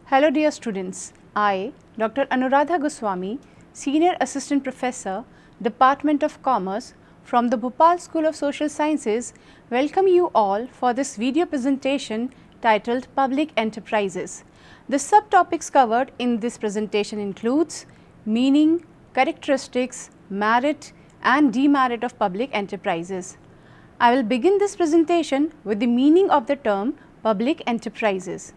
Hello dear students, I, Dr. Anuradha Goswami, Senior Assistant Professor, Department of Commerce from the Bhopal School of Social Sciences, welcome you all for this video presentation titled Public Enterprises. The subtopics covered in this presentation includes meaning, characteristics, merit and demerit of public enterprises. I will begin this presentation with the meaning of the term public enterprises.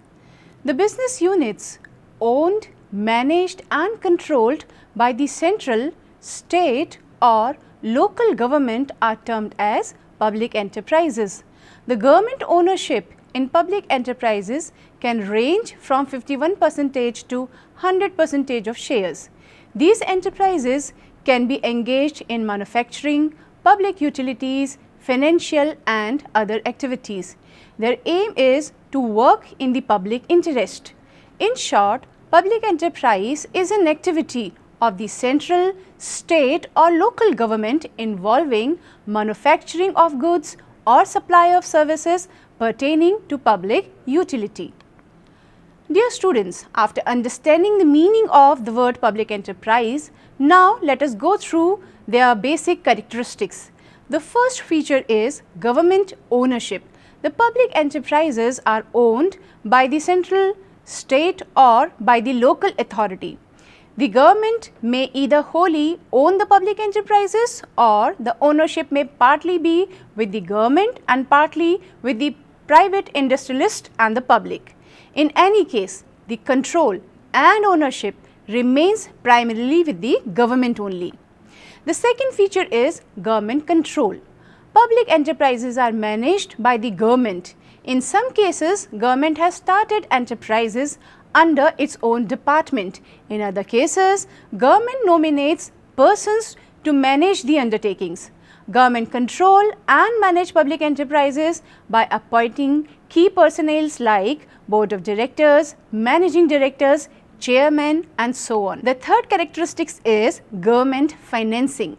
The business units owned, managed and controlled by the central, state or local government are termed as public enterprises. The government ownership in public enterprises can range from 51% to 100% of shares. These enterprises can be engaged in manufacturing, public utilities, financial and other activities. Their aim is to work in the public interest. In short, public enterprise is an activity of the central, state or local government involving manufacturing of goods or supply of services pertaining to public utility. Dear students, after understanding the meaning of the word public enterprise, now let us go through their basic characteristics. The first feature is government ownership. The public enterprises are owned by the central, state or by the local authority. The government may either wholly own the public enterprises or the ownership may partly be with the government and partly with the private industrialist and the public. In any case, the control and ownership remains primarily with the government only. The second feature is government control. Public enterprises are managed by the government. In some cases, government has started enterprises under its own department. In other cases, government nominates persons to manage the undertakings. Government control and manage public enterprises by appointing key personnel like board of directors, managing directors, chairman and so on. The third characteristic is government financing.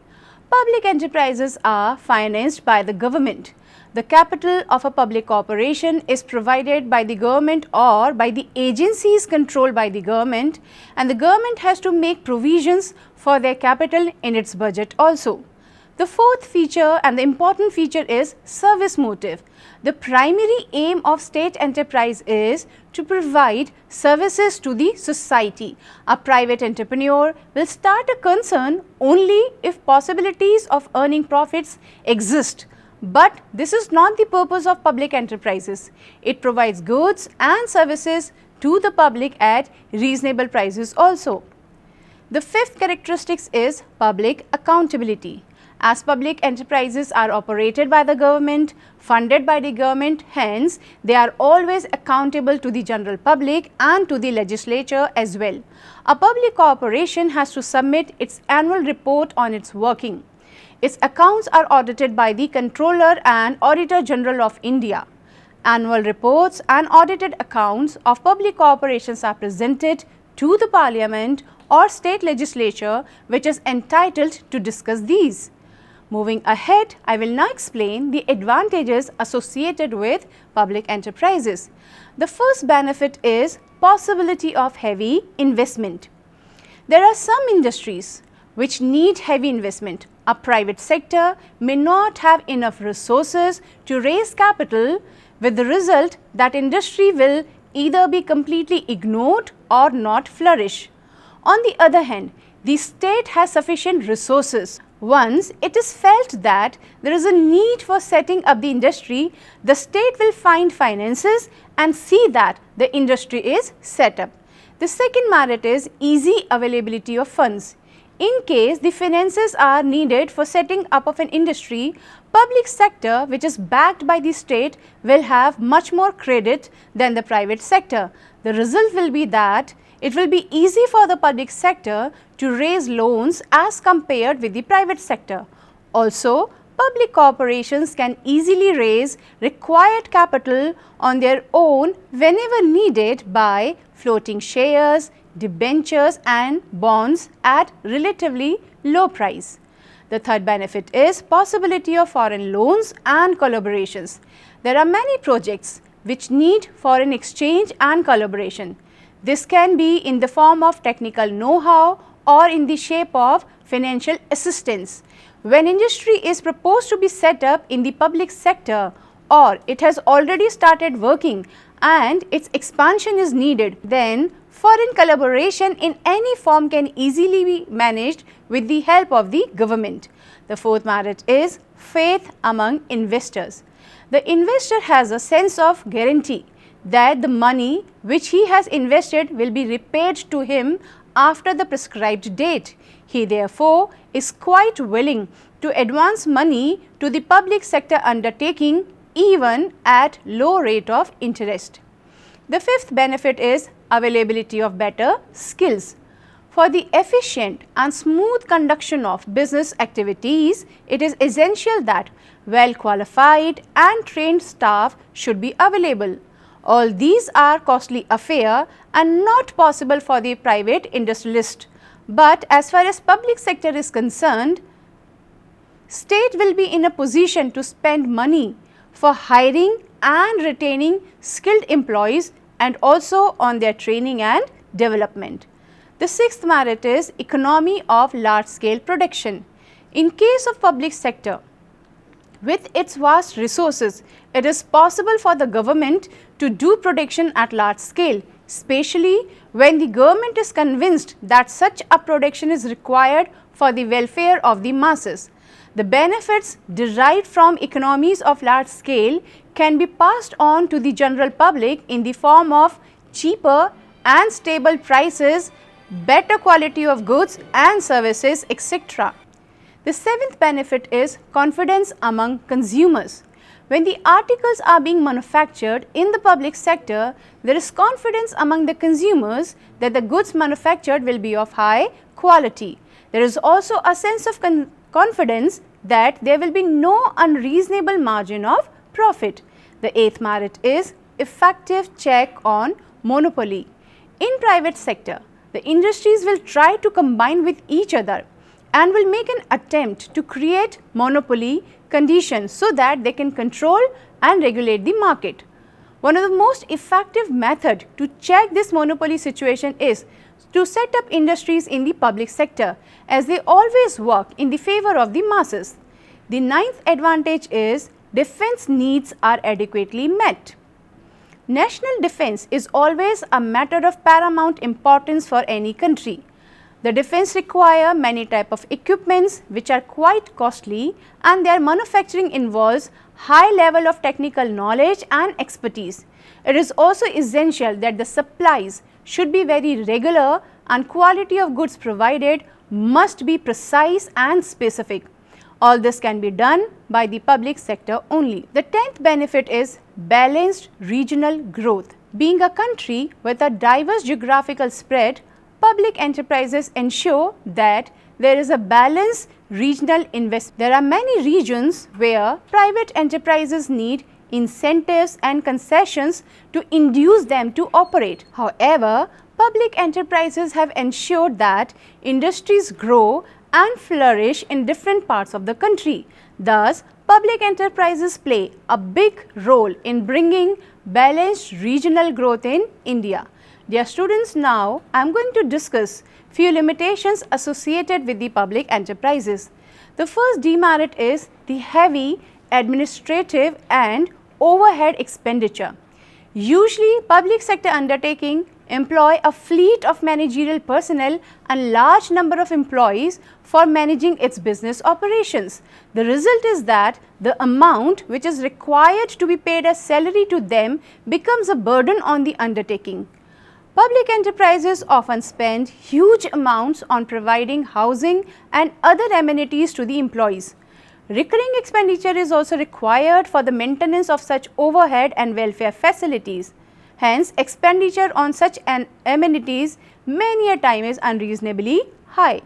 Public enterprises are financed by the government. The capital of a public corporation is provided by the government or by the agencies controlled by the government, and the government has to make provisions for their capital in its budget also. The fourth feature and the important feature is service motive. The primary aim of state enterprise is to provide services to the society. A private entrepreneur will start a concern only if possibilities of earning profits exist. But this is not the purpose of public enterprises. It provides goods and services to the public at reasonable prices also. The fifth characteristic is public accountability. As public enterprises are operated by the government, funded by the government, hence they are always accountable to the general public and to the legislature as well. A public corporation has to submit its annual report on its working. Its accounts are audited by the Controller and Auditor General of India. Annual reports and audited accounts of public corporations are presented to the Parliament or state legislature, which is entitled to discuss these. Moving ahead, I will now explain the advantages associated with public enterprises. The first benefit is possibility of heavy investment. There are some industries which need heavy investment. A private sector may not have enough resources to raise capital, with the result that industry will either be completely ignored or not flourish. On the other hand, the state has sufficient resources. Once it is felt that there is a need for setting up the industry, the state will find finances and see that the industry is set up. The second merit is easy availability of funds. In case the finances are needed for setting up of an industry, public sector which is backed by the state will have much more credit than the private sector. The result will be that it will be easy for the public sector to raise loans as compared with the private sector. Also, public corporations can easily raise required capital on their own whenever needed by floating shares, debentures and bonds at relatively low price. The third benefit is possibility of foreign loans and collaborations. There are many projects which need foreign exchange and collaboration. This can be in the form of technical know-how or in the shape of financial assistance. When industry is proposed to be set up in the public sector or it has already started working and its expansion is needed, then foreign collaboration in any form can easily be managed with the help of the government. The fourth merit is faith among investors. The investor has a sense of guarantee that the money which he has invested will be repaid to him after the prescribed date. He therefore is quite willing to advance money to the public sector undertaking even at low rate of interest. The fifth benefit is availability of better skills. For the efficient and smooth conduction of business activities, it is essential that well qualified and trained staff should be available. All these are costly affair and not possible for the private industrialist. But as far as public sector is concerned, state will be in a position to spend money for hiring and retaining skilled employees and also on their training and development. The sixth merit is economy of large scale production. In case of public sector, with its vast resources, it is possible for the government to do production at large scale, especially when the government is convinced that such a production is required for the welfare of the masses. The benefits derived from economies of large scale can be passed on to the general public in the form of cheaper and stable prices, better quality of goods and services, etc. The seventh benefit is confidence among consumers. When the articles are being manufactured in the public sector, there is confidence among the consumers that the goods manufactured will be of high quality. There is also a sense of confidence that there will be no unreasonable margin of profit. The eighth merit is effective check on monopoly. In private sector, the industries will try to combine with each other and will make an attempt to create monopoly conditions so that they can control and regulate the market. One of the most effective methods to check this monopoly situation is to set up industries in the public sector, as they always work in the favor of the masses. The ninth advantage is defense needs are adequately met. National defense is always a matter of paramount importance for any country. The defense require many type of equipments which are quite costly, and their manufacturing involves high level of technical knowledge and expertise. It is also essential that the supplies should be very regular and quality of goods provided must be precise and specific. All this can be done by the public sector only. The 10th benefit is balanced regional growth. Being a country with a diverse geographical spread, public enterprises ensure that there is a balanced regional investment. There are many regions where private enterprises need incentives and concessions to induce them to operate. However, public enterprises have ensured that industries grow and flourish in different parts of the country. Thus, public enterprises play a big role in bringing balanced regional growth in India. Dear students, now I am going to discuss few limitations associated with the public enterprises. The first demerit is the heavy administrative and overhead expenditure. Usually, public sector undertaking employ a fleet of managerial personnel and large number of employees for managing its business operations. The result is that the amount which is required to be paid as salary to them becomes a burden on the undertaking. Public enterprises often spend huge amounts on providing housing and other amenities to the employees. Recurring expenditure is also required for the maintenance of such overhead and welfare facilities. Hence, expenditure on such amenities many a time is unreasonably high.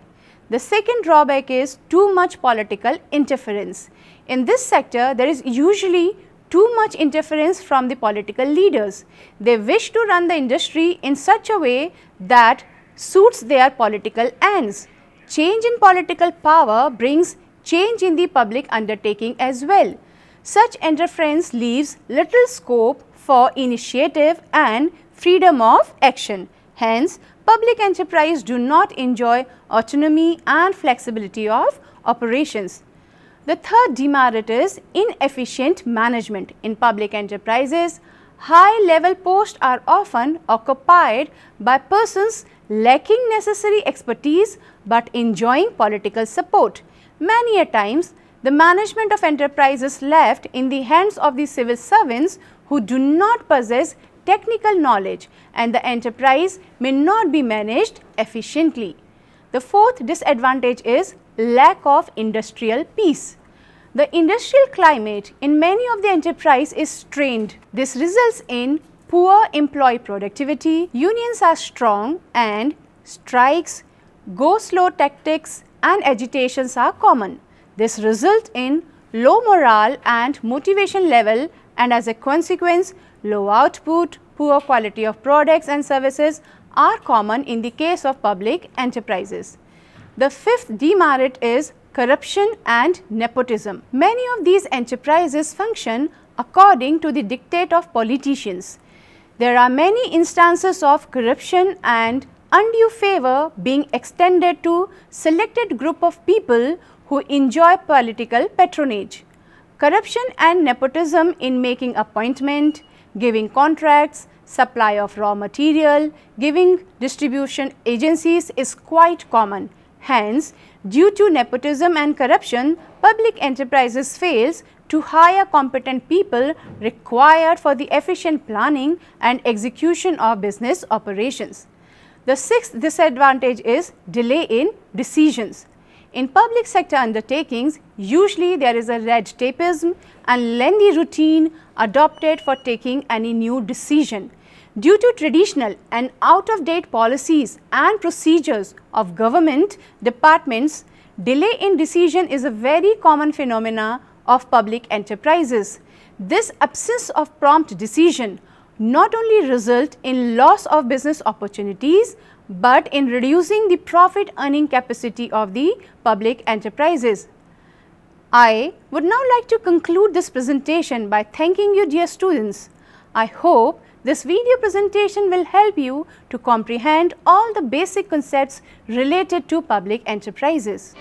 The second drawback is too much political interference. In this sector, there is usually too much interference from the political leaders. They wish to run the industry in such a way that suits their political ends. Change in political power brings change in the public undertaking as well. Such interference leaves little scope for initiative and freedom of action. Hence, public enterprise do not enjoy autonomy and flexibility of operations. The third demerit is inefficient management. In public enterprises, high-level posts are often occupied by persons lacking necessary expertise but enjoying political support. Many a times, the management of enterprise is left in the hands of the civil servants who do not possess technical knowledge, and the enterprise may not be managed efficiently. The fourth disadvantage is lack of industrial peace. The industrial climate in many of the enterprise is strained. This results in poor employee productivity, unions are strong, and strikes, go-slow tactics and agitations are common. This results in low morale and motivation level, and as a consequence, low output, poor quality of products and services are common in the case of public enterprises. The fifth demerit is corruption and nepotism. Many of these enterprises function according to the dictate of politicians. There are many instances of corruption and undue favor being extended to selected group of people who enjoy political patronage. Corruption and nepotism in making appointment, giving contracts, supply of raw material, giving distribution agencies is quite common. Hence, due to nepotism and corruption, public enterprises fails to hire competent people required for the efficient planning and execution of business operations. The sixth disadvantage is delay in decisions. In public sector undertakings, usually there is a red tapeism and lengthy routine adopted for taking any new decision. Due to traditional and out-of-date policies and procedures of government departments, delay in decision is a very common phenomena of public enterprises. This absence of prompt decision not only result in loss of business opportunities, but in reducing the profit earning capacity of the public enterprises. I would now like to conclude this presentation by thanking you, dear students. I hope this video presentation will help you to comprehend all the basic concepts related to public enterprises.